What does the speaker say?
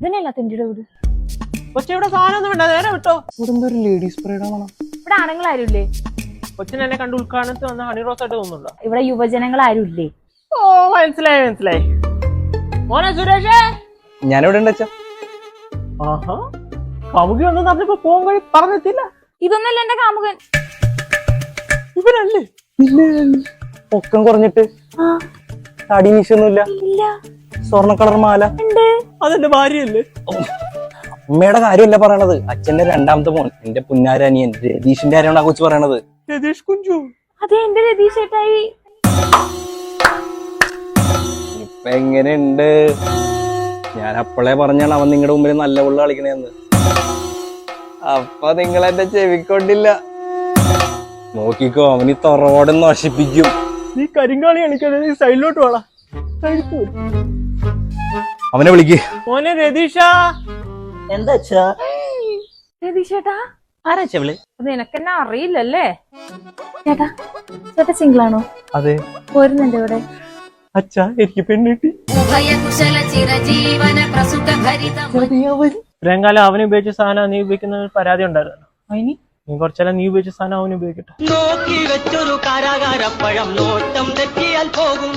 ഇതന്നെയല്ല തെണ്ടിയുടെ വീട്. കൊച്ചിവിടെ സാധനം ഒന്നും വേണ്ട, നേരെ വിട്ടോ. ഇവിടെ ഒരു ലേഡീസ് പരേഡ് ആണ്. ഇവിടെ ആണുങ്ങൾ ആരും ഇല്ലേ? കൊച്ചിനെ എന്നെ കണ്ട് ഉദ്ഘാടനത്തിൽ വന്ന ഹണി റോസ് ആയിട്ട് തോന്നുന്നുണ്ടോ? ഇവിടെ യുവജനങ്ങൾ ആരും ഇല്ലേ? ഓ മനസ്സിലായി മനസ്സിലായി. മോനെ സുരേഷേ, ഞാനിവിടെ ഉണ്ട് അച്ഛാ. ആഹാ, കമുകി ഒന്നും പറഞ്ഞപ്പോ പോകാൻ വഴി പറഞ്ഞെത്തില്ല. ഇതൊന്നല്ല എന്റെ കാമുകൻ. ഇവനല്ലേ? പൊക്കം കുറഞ്ഞിട്ട് തടി മീശൊന്നുമില്ല, ഇല്ല. സ്വർണ്ണ കളർ മാല ഉണ്ട്. അതെന്റെ ഭാര്യയല്ലേ? അമ്മയുടെ കാര്യമല്ല പറയണത്, അച്ഛന്റെ രണ്ടാമത്തെ മോൻ, എന്റെ പുന്നാരനിയൻ രതീഷിന്റെ കാര്യമാണ് ആ കൊച്ചു പറയണത്. രതീഷ് കുഞ്ചു. അതെ, എന്റെ രതീഷ് ചേട്ടായി. ഇപ്പൊ എങ്ങനെയുണ്ട്? ഞാൻ അപ്പോഴേ പറഞ്ഞാണ് അവൻ നിങ്ങളുടെ മുമ്പിൽ നല്ല ഉള്ള കളിക്കണേന്ന്. അപ്പൊ നിങ്ങൾ എന്റെ ചെവിക്കൊണ്ടില്ല. നോക്കിക്കോ, അവന് തൊറോടെ നശിപ്പിക്കും. നീ കരിങ്കാളി കളിക്കാതെ നീ സൈഡിലോട്ട് വേണം. അവനെ വിളിക്ക്. മോനെ രതീഷ. എന്താ അച്ഛാ? രതീഷ് ചേട്ടാ, ആരാച്ചവള്? അത് നിനക്കെന്നെ അറിയില്ലല്ലേ? ചേട്ടാ, ചേട്ടാ സിംഗിൾ ആണോ? അതെ പോരുന്നുണ്ട് ഇവിടെ. അച്ഛാ, എനിക്ക് പെണ്ണിട്ടി. ഇത്രയും കാലം അവന് ഉപയോഗിച്ച സാധനം നീ ഉപയോഗിക്കുന്ന പരാതി ഉണ്ടായിരുന്നു. നീ കുറച്ചെല്ലാം നീ ഉപയോഗിച്ച സാധനം അവന് ഉപയോഗിക്കട്ടെ. നോക്കി വെച്ചൊരു കാരാകാരപ്പഴം നോട്ടം തെറ്റിയാൽ പോകും.